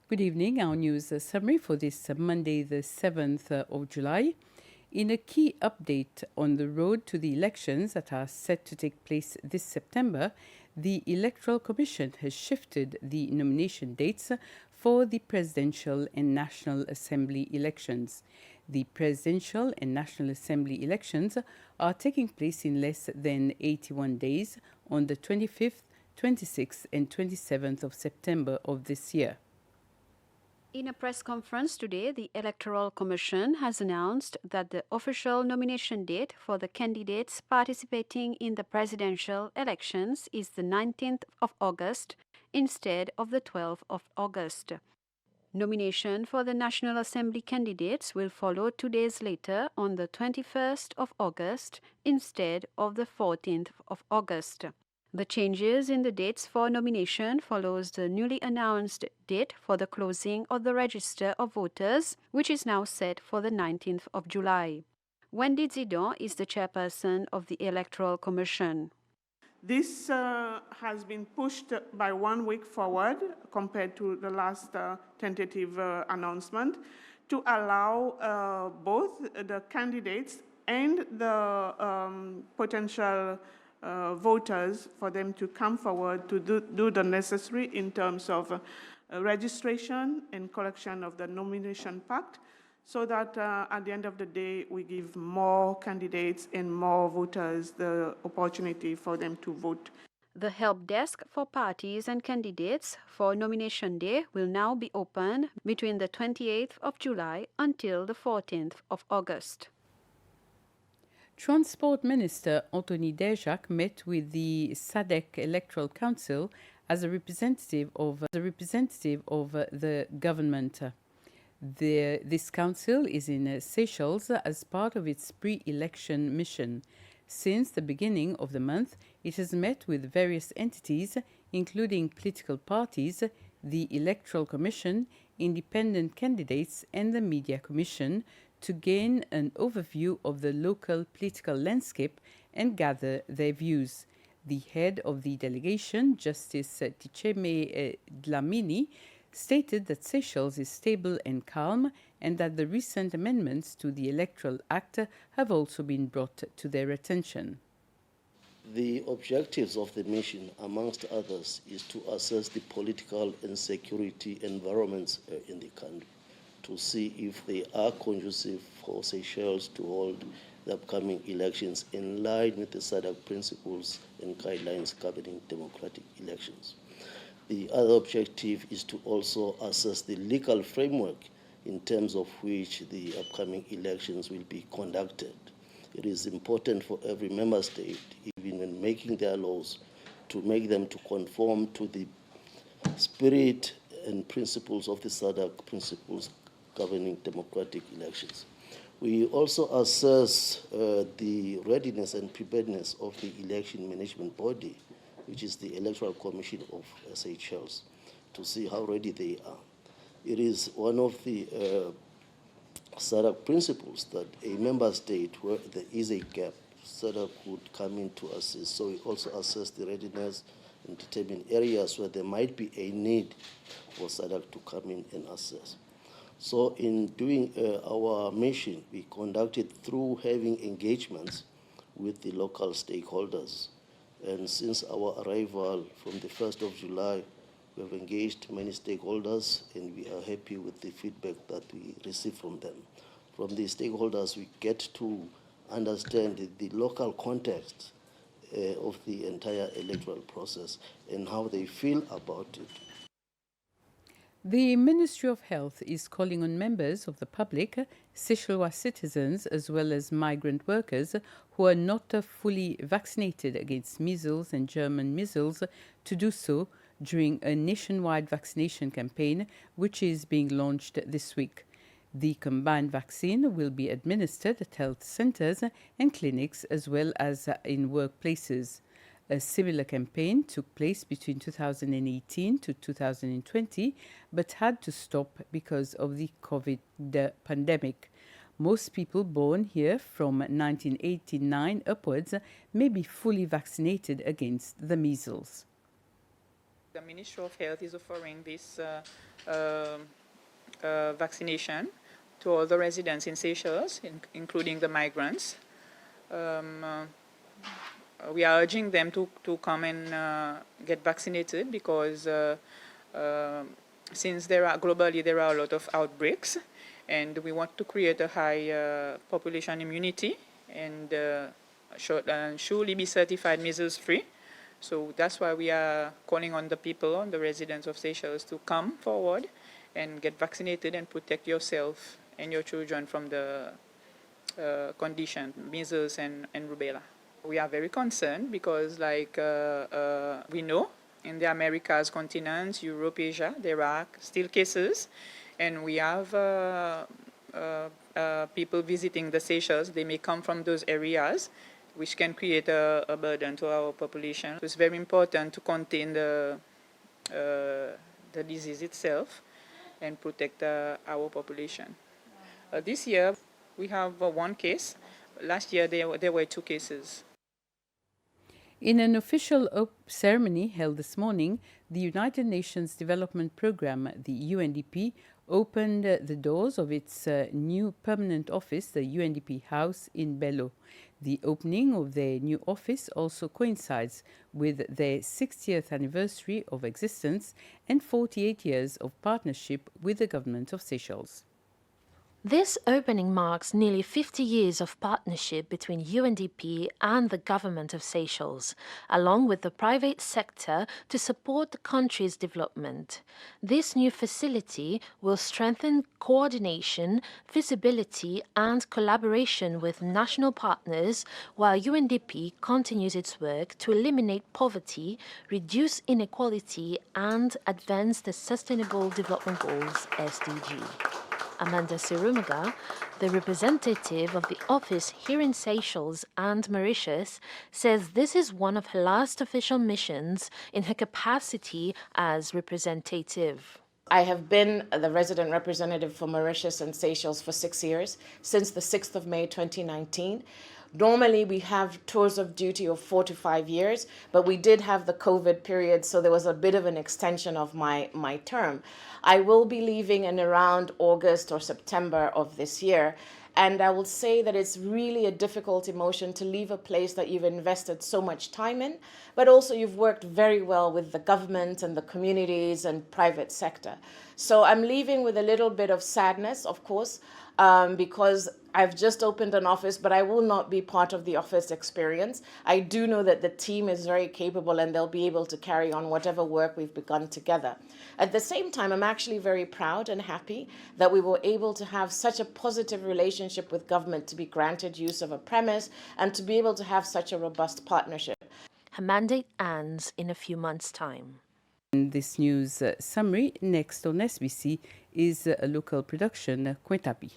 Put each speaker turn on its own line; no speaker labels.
Good evening. Our news summary for this Monday, the 7th of July. In a key update on the road to the elections that are set to take place this September, the Electoral Commission has shifted the nomination dates for the Presidential and National Assembly elections. The Presidential and National Assembly elections are taking place in less than 81 days on the 25th, 26th and 27th of September of this year.
In a press conference today, the Electoral Commission has announced that the official nomination date for the candidates participating in the presidential elections is the 19th of August instead of the 12th of August. Nomination for the National Assembly candidates will follow 2 days later on the 21st of August instead of the 14th of August. The changes in the dates for nomination follows the newly announced date for the closing of the register of voters, which is now set for the 19th of July. Wendy Zidon is the chairperson of the Electoral Commission.
This has been pushed by 1 week forward compared to the last tentative announcement to allow both the candidates and the potential voters for them to come forward to do the necessary in terms of registration and collection of the nomination pact, so that at the end of the day we give more candidates and more voters the opportunity for them to vote.
The help desk for parties and candidates for nomination day will now be open between the 28th of July until the 14th of August.
Transport Minister Anthony Dejac met with the Saddak Electoral Council as a representative of the government. This council is in Seychelles as part of its pre-election mission. Since the beginning of the month, it has met with various entities, including political parties, the Electoral Commission, independent candidates, and the Media Commission, to gain an overview of the local political landscape and gather their views. The head of the delegation, Justice Ticheme Dlamini, stated that Seychelles is stable and calm and that the recent amendments to the Electoral Act have also been brought to their attention.
The objectives of the mission, amongst others, is to assess the political and security environments in the country, to see if they are conducive for Seychelles to hold the upcoming elections in line with the Saddak principles and guidelines governing democratic elections. The other objective is to also assess the legal framework in terms of which the upcoming elections will be conducted. It is important for every member state, even when making their laws, to make them to conform to the spirit and principles of the Saddak principles governing democratic elections. We also assess the readiness and preparedness of the election management body, which is the Electoral Commission of Seychelles, to see how ready they are. It is one of the Saddak principles that a member state where there is a gap, Saddak would come in to assist. So we also assess the readiness and determine areas where there might be a need for Saddak to come in and assess. So in doing our mission, we conducted through having engagements with the local stakeholders. And since our arrival from the 1st of July, we have engaged many stakeholders, and we are happy with the feedback that we receive from them. From the stakeholders, we get to understand the local context of the entire electoral process and how they feel about it.
The Ministry of Health is calling on members of the public, Seychellois citizens, as well as migrant workers who are not fully vaccinated against measles and German measles to do so during a nationwide vaccination campaign which is being launched this week. The combined vaccine will be administered at health centers and clinics as well as in workplaces. A similar campaign took place between 2018 to 2020, but had to stop because of the COVID pandemic. Most people born here from 1989 upwards may be fully vaccinated against the measles.
The Ministry of Health is offering this vaccination to all the residents in Seychelles, including the migrants. We are urging them to come and get vaccinated because since globally there are a lot of outbreaks, and we want to create a high population immunity and surely be certified measles free. So that's why we are calling on the people, on the residents of Seychelles, to come forward and get vaccinated and protect yourself and your children from the condition, measles and rubella. We are very concerned because, we know in the Americas continent, Europe, Asia, there are still cases, and we have people visiting the Seychelles. They may come from those areas, which can create a burden to our population. So it's very important to contain the disease itself and protect our population. This year, we have one case. Last year, there were 2 cases.
In an official ceremony held this morning, the United Nations Development Programme, the UNDP, opened the doors of its new permanent office, the UNDP House in Bello. The opening of their new office also coincides with their 60th anniversary of existence and 48 years of partnership with the government of Seychelles.
This opening marks nearly 50 years of partnership between UNDP and the government of Seychelles, along with the private sector to support the country's development. This new facility will strengthen coordination, visibility and collaboration with national partners, while UNDP continues its work to eliminate poverty, reduce inequality and advance the Sustainable Development Goals (SDG). Amanda Sirumaga, the representative of the office here in Seychelles and Mauritius, says this is one of her last official missions in her capacity as representative.
I have been the resident representative for Mauritius and Seychelles for 6 years, since the 6th of May 2019. Normally, we have tours of duty of 4 to 5 years, but we did have the COVID period, so there was a bit of an extension of my term. I will be leaving in around August or September of this year, and I will say that it's really a difficult emotion to leave a place that you've invested so much time in, but also you've worked very well with the government and the communities and private sector. So I'm leaving with a little bit of sadness, of course, because I've just opened an office, but I will not be part of the office experience. I do know that the team is very capable and they'll be able to carry on whatever work we've begun together. At the same time, I'm actually very proud and happy that we were able to have such a positive relationship with government to be granted use of a premise and to be able to have such a robust partnership.
Her mandate ends in a few months' time.
In this news summary, next on SBC is a local production, Quintapi.